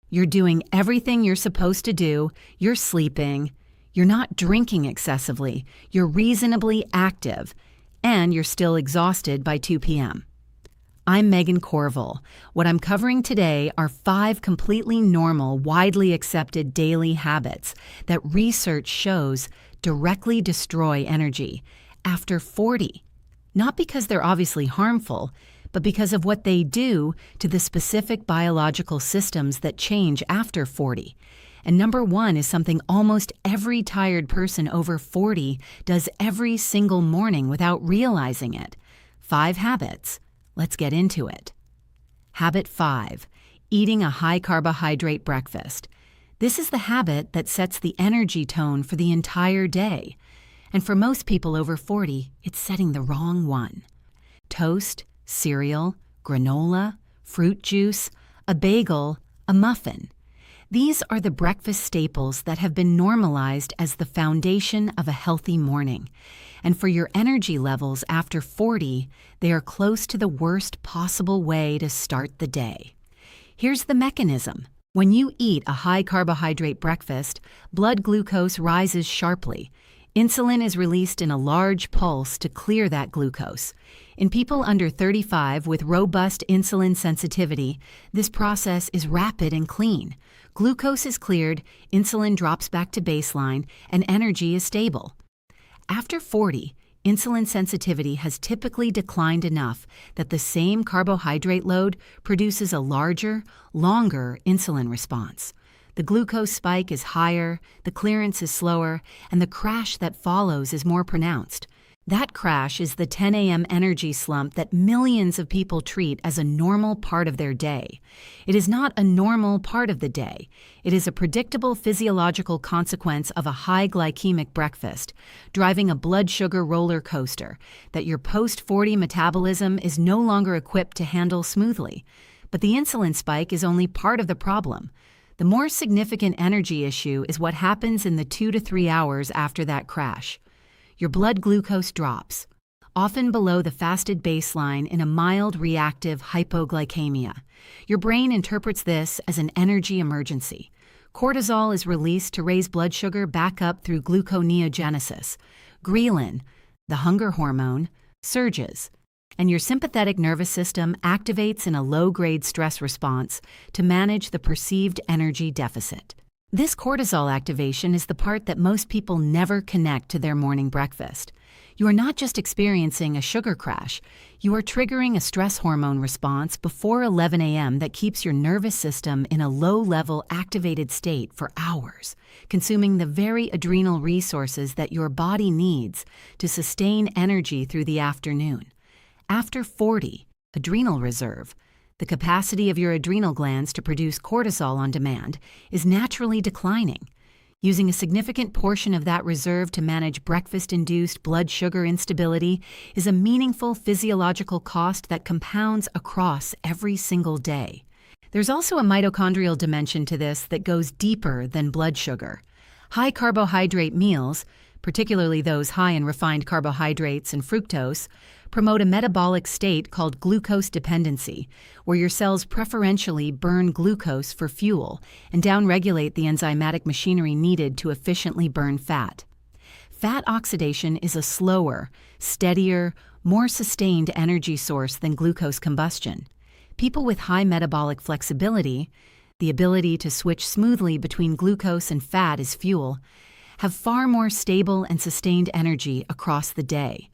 You're doing everything you're supposed to do, you're sleeping, you're not drinking excessively, you're reasonably active, and you're still exhausted by 2 p.m. I'm Megan Corvale. What I'm covering today are 5 completely normal, widely accepted daily habits that research shows directly destroy energy after 40. Not because they're obviously harmful, but because of what they do to the specific biological systems that change after 40. And number 1 is something almost every tired person over 40 does every single morning without realizing it. 5 habits. Let's get into it. Habit 5. Eating a high-carbohydrate breakfast. This is the habit that sets the energy tone for the entire day. And for most people over 40, it's setting the wrong one. Toast, cereal, granola, fruit juice, a bagel, a muffin. These are the breakfast staples that have been normalized as the foundation of a healthy morning. And for your energy levels after 40, they are close to the worst possible way to start the day. Here's the mechanism. When you eat a high-carbohydrate breakfast, blood glucose rises sharply. Insulin is released in a large pulse to clear that glucose. In people under 35 with robust insulin sensitivity, this process is rapid and clean. Glucose is cleared, insulin drops back to baseline, and energy is stable. After 40, insulin sensitivity has typically declined enough that the same carbohydrate load produces a larger, longer insulin response. The glucose spike is higher, the clearance is slower, and the crash that follows is more pronounced. That crash is the 10 a.m. energy slump that millions of people treat as a normal part of their day. It is not a normal part of the day. It is a predictable physiological consequence of a high glycemic breakfast, driving a blood sugar roller coaster that your post-40 metabolism is no longer equipped to handle smoothly. But the insulin spike is only part of the problem. The more significant energy issue is what happens in the 2 to 3 hours after that crash. Your blood glucose drops, often below the fasted baseline in a mild reactive hypoglycemia. Your brain interprets this as an energy emergency. Cortisol is released to raise blood sugar back up through gluconeogenesis. Ghrelin, the hunger hormone, surges, and your sympathetic nervous system activates in a low-grade stress response to manage the perceived energy deficit. This cortisol activation is the part that most people never connect to their morning breakfast. You are not just experiencing a sugar crash, you are triggering a stress hormone response before 11 a.m. that keeps your nervous system in a low-level activated state for hours, consuming the very adrenal resources that your body needs to sustain energy through the afternoon. After 40, adrenal reserve, the capacity of your adrenal glands to produce cortisol on demand, is naturally declining. Using a significant portion of that reserve to manage breakfast-induced blood sugar instability is a meaningful physiological cost that compounds across every single day. There's also a mitochondrial dimension to this that goes deeper than blood sugar. High-carbohydrate meals, particularly those high in refined carbohydrates and fructose, promote a metabolic state called glucose dependency, where your cells preferentially burn glucose for fuel and downregulate the enzymatic machinery needed to efficiently burn fat. Fat oxidation is a slower, steadier, more sustained energy source than glucose combustion. People with high metabolic flexibility, the ability to switch smoothly between glucose and fat as fuel, have far more stable and sustained energy across the day.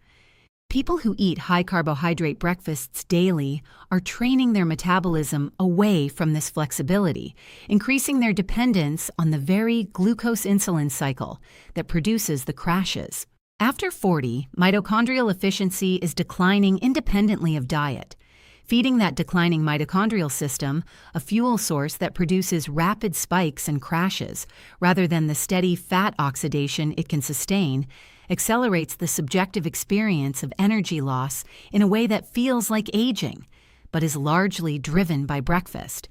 People who eat high-carbohydrate breakfasts daily are training their metabolism away from this flexibility, increasing their dependence on the very glucose-insulin cycle that produces the crashes. After 40, mitochondrial efficiency is declining independently of diet. Feeding that declining mitochondrial system, a fuel source that produces rapid spikes and crashes, rather than the steady fat oxidation it can sustain, accelerates the subjective experience of energy loss in a way that feels like aging, but is largely driven by breakfast.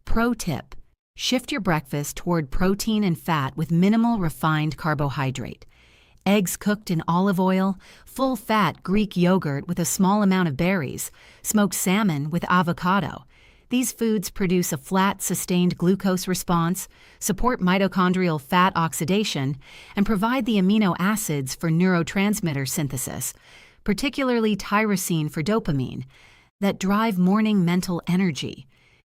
Pro tip: shift your breakfast toward protein and fat with minimal refined carbohydrate. Eggs cooked in olive oil, full-fat Greek yogurt with a small amount of berries, smoked salmon with avocado. These foods produce a flat, sustained glucose response, support mitochondrial fat oxidation, and provide the amino acids for neurotransmitter synthesis, particularly tyrosine for dopamine, that drive morning mental energy.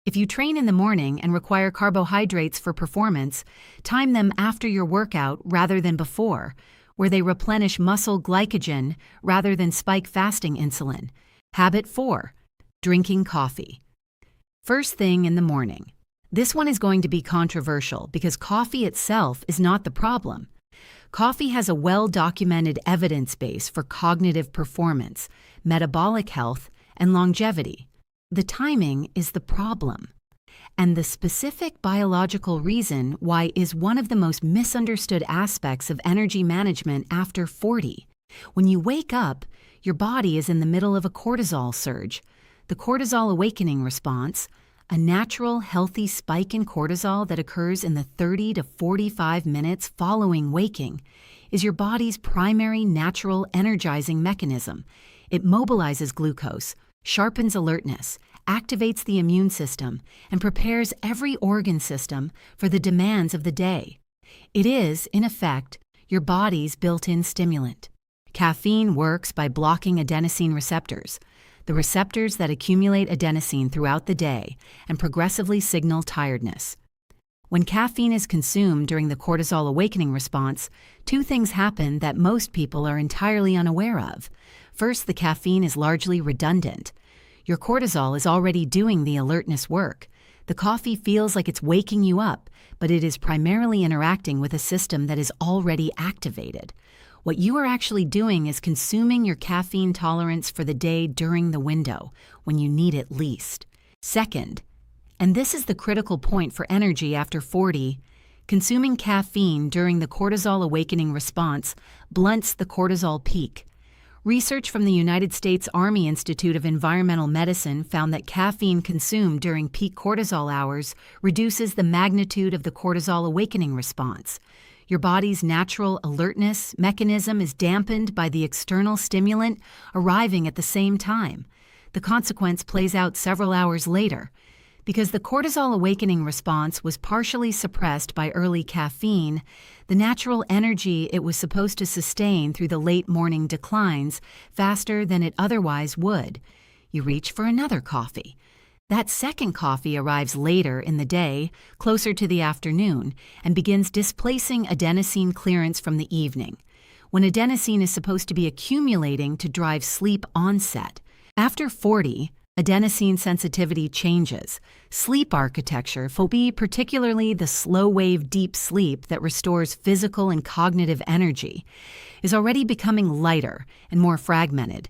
If you train in the morning and require carbohydrates for performance, time them after your workout rather than before, where they replenish muscle glycogen rather than spike fasting insulin. Habit 4. Drinking coffee. First thing in the morning. This one is going to be controversial because coffee itself is not the problem. Coffee has a well-documented evidence base for cognitive performance, metabolic health, and longevity. The timing is the problem. And the specific biological reason why is one of the most misunderstood aspects of energy management after 40. When you wake up, your body is in the middle of a cortisol surge. The cortisol awakening response, a natural, healthy spike in cortisol that occurs in the 30 to 45 minutes following waking, is your body's primary natural energizing mechanism. It mobilizes glucose, sharpens alertness, activates the immune system, and prepares every organ system for the demands of the day. It is, in effect, your body's built-in stimulant. Caffeine works by blocking adenosine receptors, the receptors that accumulate adenosine throughout the day and progressively signal tiredness. When caffeine is consumed during the cortisol awakening response, two things happen that most people are entirely unaware of. First, the caffeine is largely redundant. Your cortisol is already doing the alertness work. The coffee feels like it's waking you up, but it is primarily interacting with a system that is already activated. What you are actually doing is consuming your caffeine tolerance for the day during the window, when you need it least. Second, and this is the critical point for energy after 40, consuming caffeine during the cortisol awakening response blunts the cortisol peak. Research from the United States Army Institute of Environmental Medicine found that caffeine consumed during peak cortisol hours reduces the magnitude of the cortisol awakening response. Your body's natural alertness mechanism is dampened by the external stimulant arriving at the same time. The consequence plays out several hours later. Because the cortisol awakening response was partially suppressed by early caffeine, the natural energy it was supposed to sustain through the late morning declines faster than it otherwise would. You reach for another coffee. That second coffee arrives later in the day, closer to the afternoon, and begins displacing adenosine clearance from the evening, when adenosine is supposed to be accumulating to drive sleep onset. After 40, adenosine sensitivity changes. Sleep architecture, particularly the slow-wave deep sleep that restores physical and cognitive energy, is already becoming lighter and more fragmented.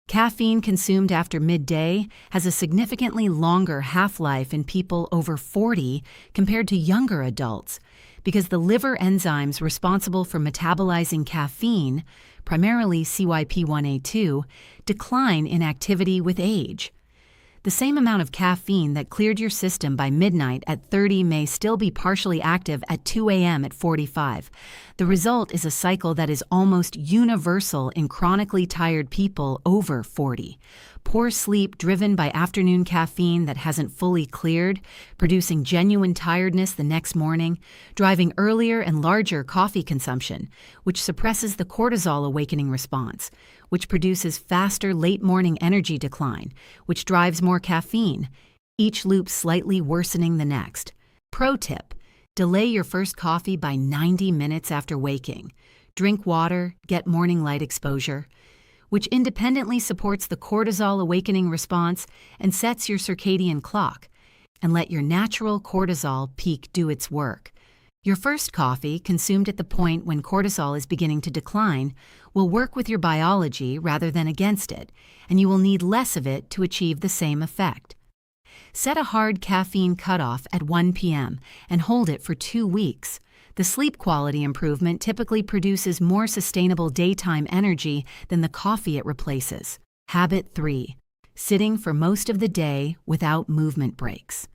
Caffeine consumed after midday has a significantly longer half-life in people over 40 compared to younger adults because the liver enzymes responsible for metabolizing caffeine, primarily CYP1A2, decline in activity with age. The same amount of caffeine that cleared your system by midnight at 30 may still be partially active at 2 a.m. at 45. The result is a cycle that is almost universal in chronically tired people over 40. Poor sleep driven by afternoon caffeine that hasn't fully cleared, producing genuine tiredness the next morning, driving earlier and larger coffee consumption, which suppresses the cortisol awakening response, which produces faster late-morning energy decline, which drives more caffeine, each loop slightly worsening the next. Pro tip: delay your first coffee by 90 minutes after waking. Drink water, get morning light exposure, which independently supports the cortisol awakening response and sets your circadian clock, and let your natural cortisol peak do its work. Your first coffee, consumed at the point when cortisol is beginning to decline, will work with your biology rather than against it, and you will need less of it to achieve the same effect. Set a hard caffeine cutoff at 1 p.m. and hold it for 2 weeks. The sleep quality improvement typically produces more sustainable daytime energy than the coffee it replaces. Habit 3. Sitting for most of the day without movement breaks.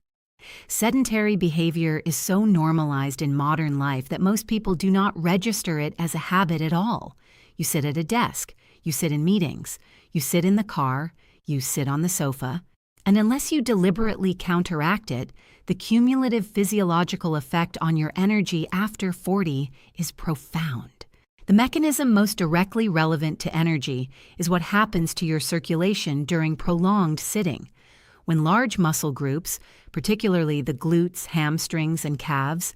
Sedentary behavior is so normalized in modern life that most people do not register it as a habit at all. You sit at a desk, you sit in meetings, you sit in the car, you sit on the sofa, And unless you deliberately counteract it, the cumulative physiological effect on your energy after 40 is profound. The mechanism most directly relevant to energy is what happens to your circulation during prolonged sitting. When large muscle groups, particularly the glutes, hamstrings, and calves,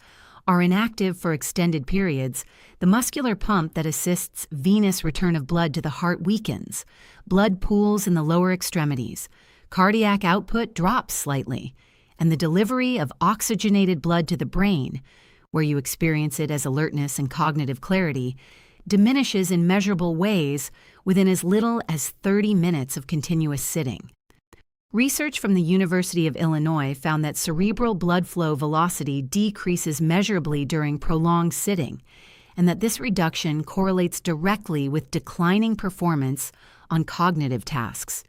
are inactive for extended periods, the muscular pump that assists venous return of blood to the heart weakens, blood pools in the lower extremities, cardiac output drops slightly, and the delivery of oxygenated blood to the brain, where you experience it as alertness and cognitive clarity, diminishes in measurable ways within as little as 30 minutes of continuous sitting. Research from the University of Illinois found that cerebral blood flow velocity decreases measurably during prolonged sitting, and that this reduction correlates directly with declining performance on cognitive tasks.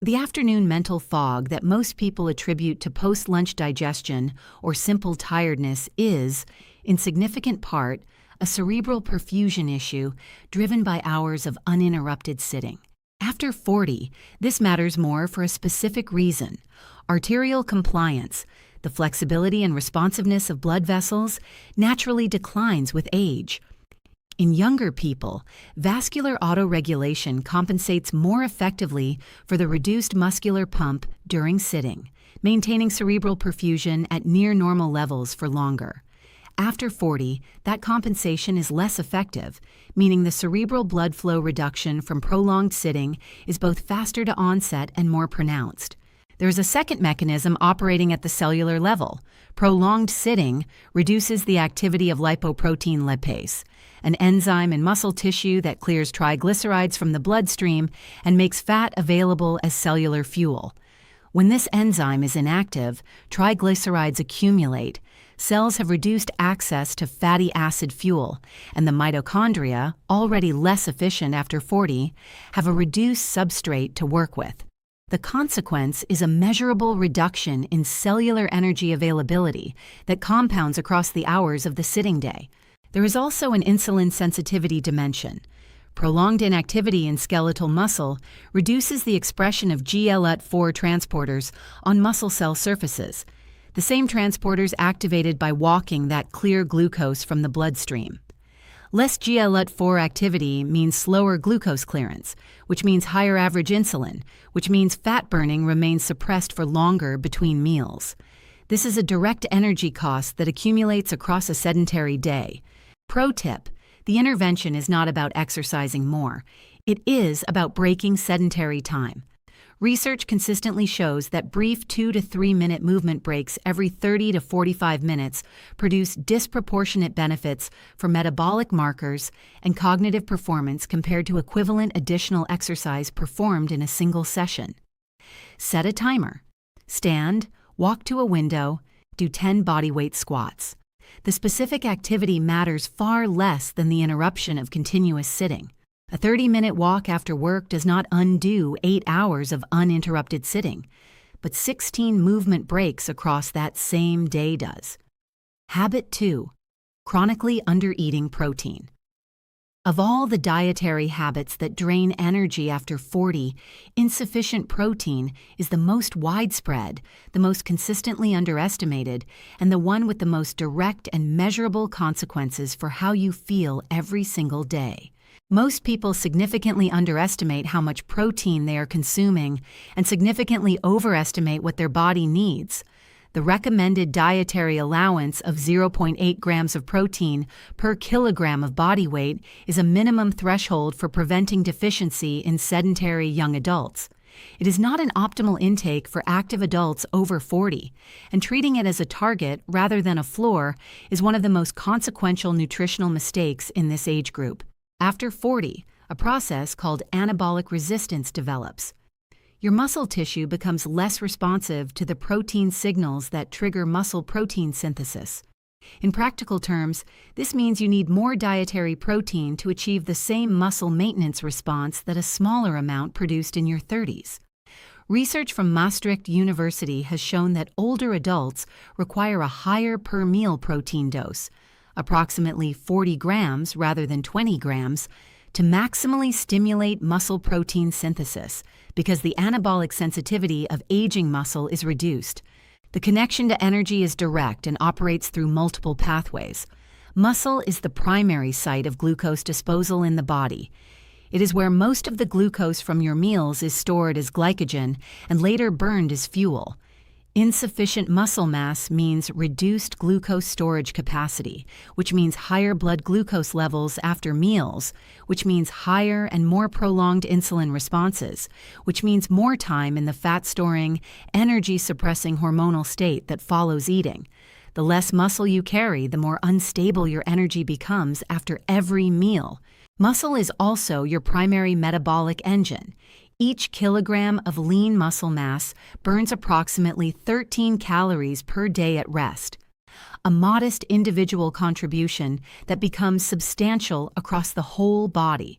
The afternoon mental fog that most people attribute to post-lunch digestion or simple tiredness is, in significant part, a cerebral perfusion issue driven by hours of uninterrupted sitting. After 40, this matters more for a specific reason. Arterial compliance, the flexibility and responsiveness of blood vessels, naturally declines with age. In younger people, vascular autoregulation compensates more effectively for the reduced muscular pump during sitting, maintaining cerebral perfusion at near normal levels for longer. After 40, that compensation is less effective, meaning the cerebral blood flow reduction from prolonged sitting is both faster to onset and more pronounced. There is a second mechanism operating at the cellular level. Prolonged sitting reduces the activity of lipoprotein lipase, an enzyme in muscle tissue that clears triglycerides from the bloodstream and makes fat available as cellular fuel. When this enzyme is inactive, triglycerides accumulate. Cells have reduced access to fatty acid fuel, and the mitochondria, already less efficient after 40, have a reduced substrate to work with. The consequence is a measurable reduction in cellular energy availability that compounds across the hours of the sitting day. There is also an insulin sensitivity dimension. Prolonged inactivity in skeletal muscle reduces the expression of GLUT4 transporters on muscle cell surfaces, the same transporters activated by walking that clear glucose from the bloodstream. Less GLUT4 activity means slower glucose clearance, which means higher average insulin, which means fat burning remains suppressed for longer between meals. This is a direct energy cost that accumulates across a sedentary day. Pro tip: the intervention is not about exercising more. It is about breaking sedentary time. Research consistently shows that brief 2 to 3 minute movement breaks every 30 to 45 minutes produce disproportionate benefits for metabolic markers and cognitive performance compared to equivalent additional exercise performed in a single session. Set a timer. Stand, walk to a window, do 10 bodyweight squats. The specific activity matters far less than the interruption of continuous sitting. A 30-minute walk after work does not undo 8 hours of uninterrupted sitting, but 16 movement breaks across that same day does. Habit 2. Chronically under-eating protein. Of all the dietary habits that drain energy after 40, insufficient protein is the most widespread, the most consistently underestimated, and the one with the most direct and measurable consequences for how you feel every single day. Most people significantly underestimate how much protein they are consuming and significantly overestimate what their body needs. The recommended dietary allowance of 0.8 grams of protein per kilogram of body weight is a minimum threshold for preventing deficiency in sedentary young adults. It is not an optimal intake for active adults over 40, and treating it as a target rather than a floor is one of the most consequential nutritional mistakes in this age group. After 40, a process called anabolic resistance develops. Your muscle tissue becomes less responsive to the protein signals that trigger muscle protein synthesis. In practical terms, this means you need more dietary protein to achieve the same muscle maintenance response that a smaller amount produced in your 30s. Research from Maastricht University has shown that older adults require a higher per meal protein dose, approximately 40 grams rather than 20 grams, to maximally stimulate muscle protein synthesis because the anabolic sensitivity of aging muscle is reduced. The connection to energy is direct and operates through multiple pathways. Muscle is the primary site of glucose disposal in the body. It is where most of the glucose from your meals is stored as glycogen and later burned as fuel. Insufficient muscle mass means reduced glucose storage capacity, which means higher blood glucose levels after meals, which means higher and more prolonged insulin responses, which means more time in the fat-storing, energy-suppressing hormonal state that follows eating. The less muscle you carry, the more unstable your energy becomes after every meal. Muscle is also your primary metabolic engine. Each kilogram of lean muscle mass burns approximately 13 calories per day at rest, a modest individual contribution that becomes substantial across the whole body.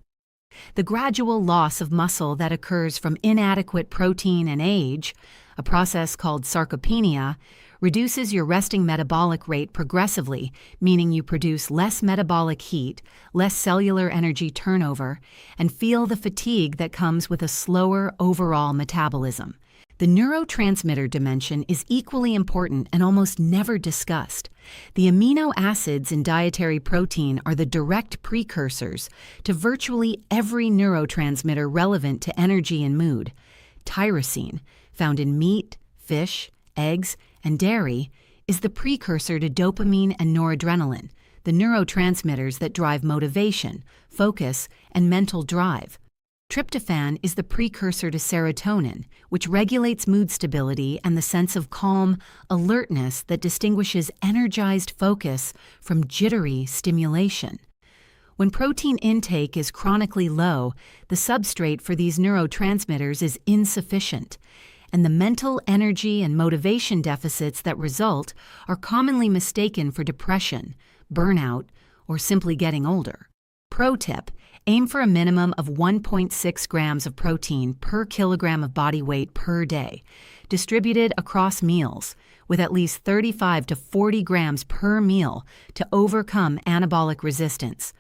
The gradual loss of muscle that occurs from inadequate protein and age, a process called sarcopenia, reduces your resting metabolic rate progressively, meaning you produce less metabolic heat, less cellular energy turnover, and feel the fatigue that comes with a slower overall metabolism. The neurotransmitter dimension is equally important and almost never discussed. The amino acids in dietary protein are the direct precursors to virtually every neurotransmitter relevant to energy and mood. Tyrosine, found in meat, fish, eggs, and dairy, is the precursor to dopamine and noradrenaline, the neurotransmitters that drive motivation, focus, and mental drive. Tryptophan is the precursor to serotonin, which regulates mood stability and the sense of calm, alertness that distinguishes energized focus from jittery stimulation. When protein intake is chronically low, the substrate for these neurotransmitters is insufficient, and the mental energy and motivation deficits that result are commonly mistaken for depression, burnout, or simply getting older. Pro tip: aim for a minimum of 1.6 grams of protein per kilogram of body weight per day, distributed across meals, with at least 35 to 40 grams per meal to overcome anabolic resistance.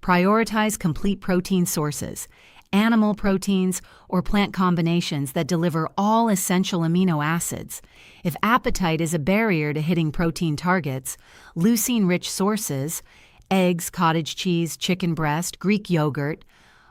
Prioritize complete protein sources, animal proteins, or plant combinations that deliver all essential amino acids. If appetite is a barrier to hitting protein targets, leucine-rich sources, eggs, cottage cheese, chicken breast, Greek yogurt,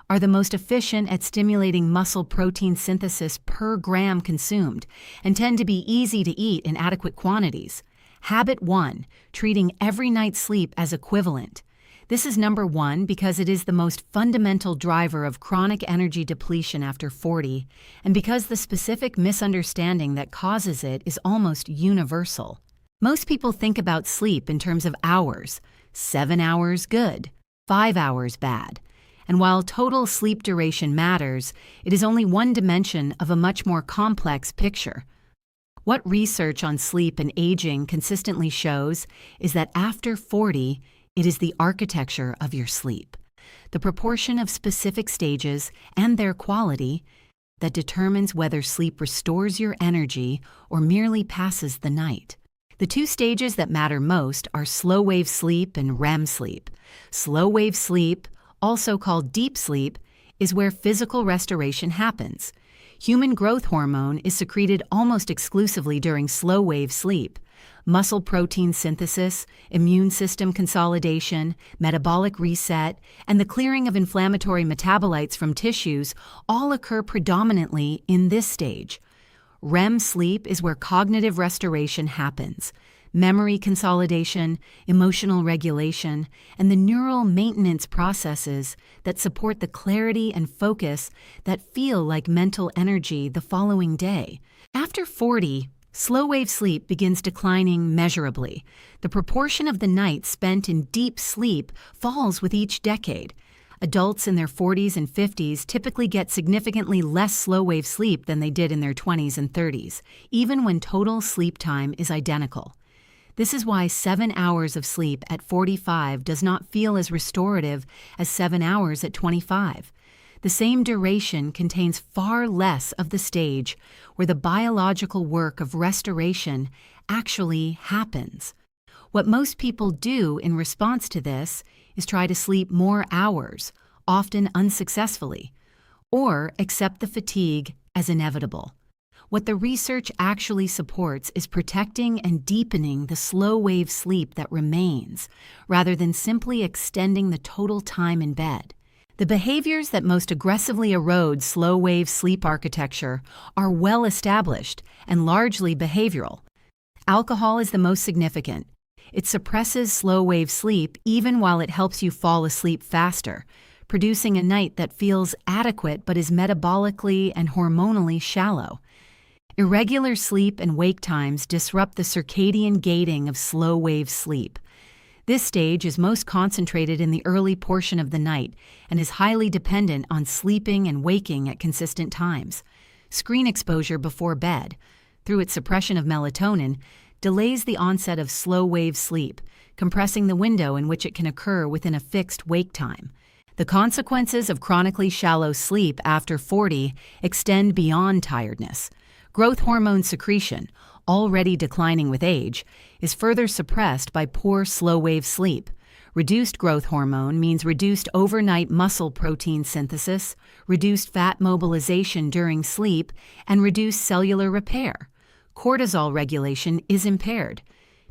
are the most efficient at stimulating muscle protein synthesis per gram consumed and tend to be easy to eat in adequate quantities. Habit 1: treating every night's sleep as equivalent. This is number 1 because it is the most fundamental driver of chronic energy depletion after 40, and because the specific misunderstanding that causes it is almost universal. Most people think about sleep in terms of hours: 7 hours good, 5 hours bad. And while total sleep duration matters, it is only one dimension of a much more complex picture. What research on sleep and aging consistently shows is that after 40, it is the architecture of your sleep, the proportion of specific stages and their quality, that determines whether sleep restores your energy or merely passes the night. The two stages that matter most are slow-wave sleep and REM sleep. Slow-wave sleep, also called deep sleep, is where physical restoration happens. Human growth hormone is secreted almost exclusively during slow-wave sleep. Muscle protein synthesis, immune system consolidation, metabolic reset, and the clearing of inflammatory metabolites from tissues all occur predominantly in this stage. REM sleep is where cognitive restoration happens. Memory consolidation, emotional regulation, and the neural maintenance processes that support the clarity and focus that feel like mental energy the following day. After 40, slow-wave sleep begins declining measurably. The proportion of the night spent in deep sleep falls with each decade. Adults in their 40s and 50s typically get significantly less slow-wave sleep than they did in their 20s and 30s, even when total sleep time is identical. This is why 7 hours of sleep at 45 does not feel as restorative as 7 hours at 25. The same duration contains far less of the stage where the biological work of restoration actually happens. What most people do in response to this is try to sleep more hours, often unsuccessfully, or accept the fatigue as inevitable. What the research actually supports is protecting and deepening the slow-wave sleep that remains, rather than simply extending the total time in bed. The behaviors that most aggressively erode slow-wave sleep architecture are well established and largely behavioral. Alcohol is the most significant. It suppresses slow-wave sleep even while it helps you fall asleep faster, producing a night that feels adequate but is metabolically and hormonally shallow. Irregular sleep and wake times disrupt the circadian gating of slow-wave sleep. This stage is most concentrated in the early portion of the night and is highly dependent on sleeping and waking at consistent times. Screen exposure before bed, through its suppression of melatonin, delays the onset of slow-wave sleep, compressing the window in which it can occur within a fixed wake time. The consequences of chronically shallow sleep after 40 extend beyond tiredness. Growth hormone secretion, already declining with age, is further suppressed by poor slow-wave sleep. Reduced growth hormone means reduced overnight muscle protein synthesis, reduced fat mobilization during sleep, and reduced cellular repair. Cortisol regulation is impaired.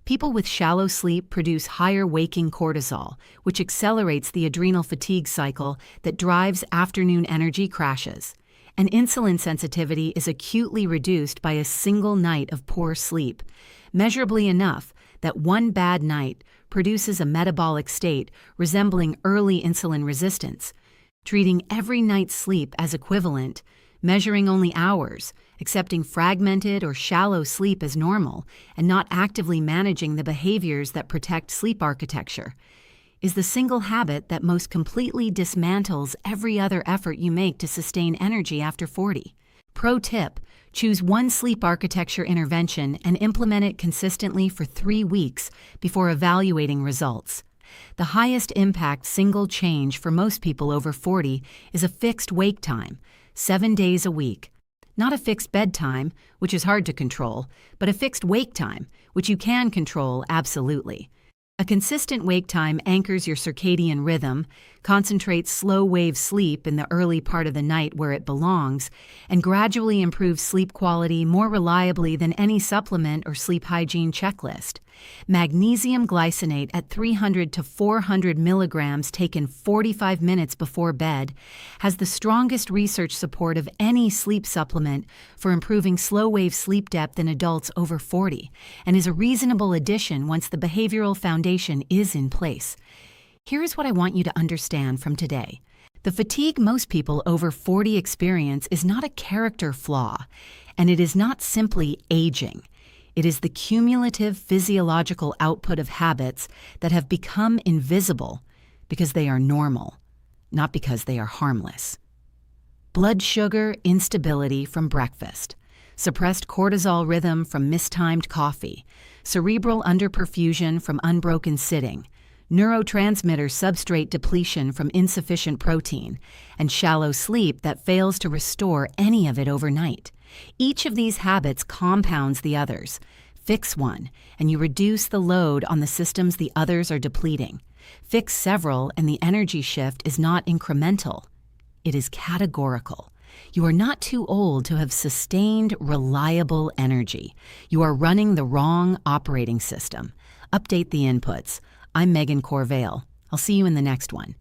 People with shallow sleep produce higher waking cortisol, which accelerates the adrenal fatigue cycle that drives afternoon energy crashes. And insulin sensitivity is acutely reduced by a single night of poor sleep, measurably enough that one bad night produces a metabolic state resembling early insulin resistance. Treating every night's sleep as equivalent, measuring only hours, accepting fragmented or shallow sleep as normal, and not actively managing the behaviors that protect sleep architecture, is the single habit that most completely dismantles every other effort you make to sustain energy after 40. Pro tip: choose one sleep architecture intervention and implement it consistently for 3 weeks before evaluating results. The highest impact single change for most people over 40 is a fixed wake time, 7 days a week. Not a fixed bedtime, which is hard to control, but a fixed wake time, which you can control absolutely. A consistent wake time anchors your circadian rhythm, concentrates slow-wave sleep in the early part of the night where it belongs, and gradually improves sleep quality more reliably than any supplement or sleep hygiene checklist. Magnesium glycinate at 300 to 400 milligrams taken 45 minutes before bed has the strongest research support of any sleep supplement for improving slow-wave sleep depth in adults over 40, and is a reasonable addition once the behavioral foundation is in place. Here's what I want you to understand from today. The fatigue most people over 40 experience is not a character flaw, and it is not simply aging. It is the cumulative physiological output of habits that have become invisible because they are normal, not because they are harmless. Blood sugar instability from breakfast, suppressed cortisol rhythm from mistimed coffee, cerebral underperfusion from unbroken sitting, neurotransmitter substrate depletion from insufficient protein, and shallow sleep that fails to restore any of it overnight. Each of these habits compounds the others. Fix one, and you reduce the load on the systems the others are depleting. Fix several, and the energy shift is not incremental. It is categorical. You are not too old to have sustained, reliable energy. You are running the wrong operating system. Update the inputs. I'm Corvale. I'll see you in the next one.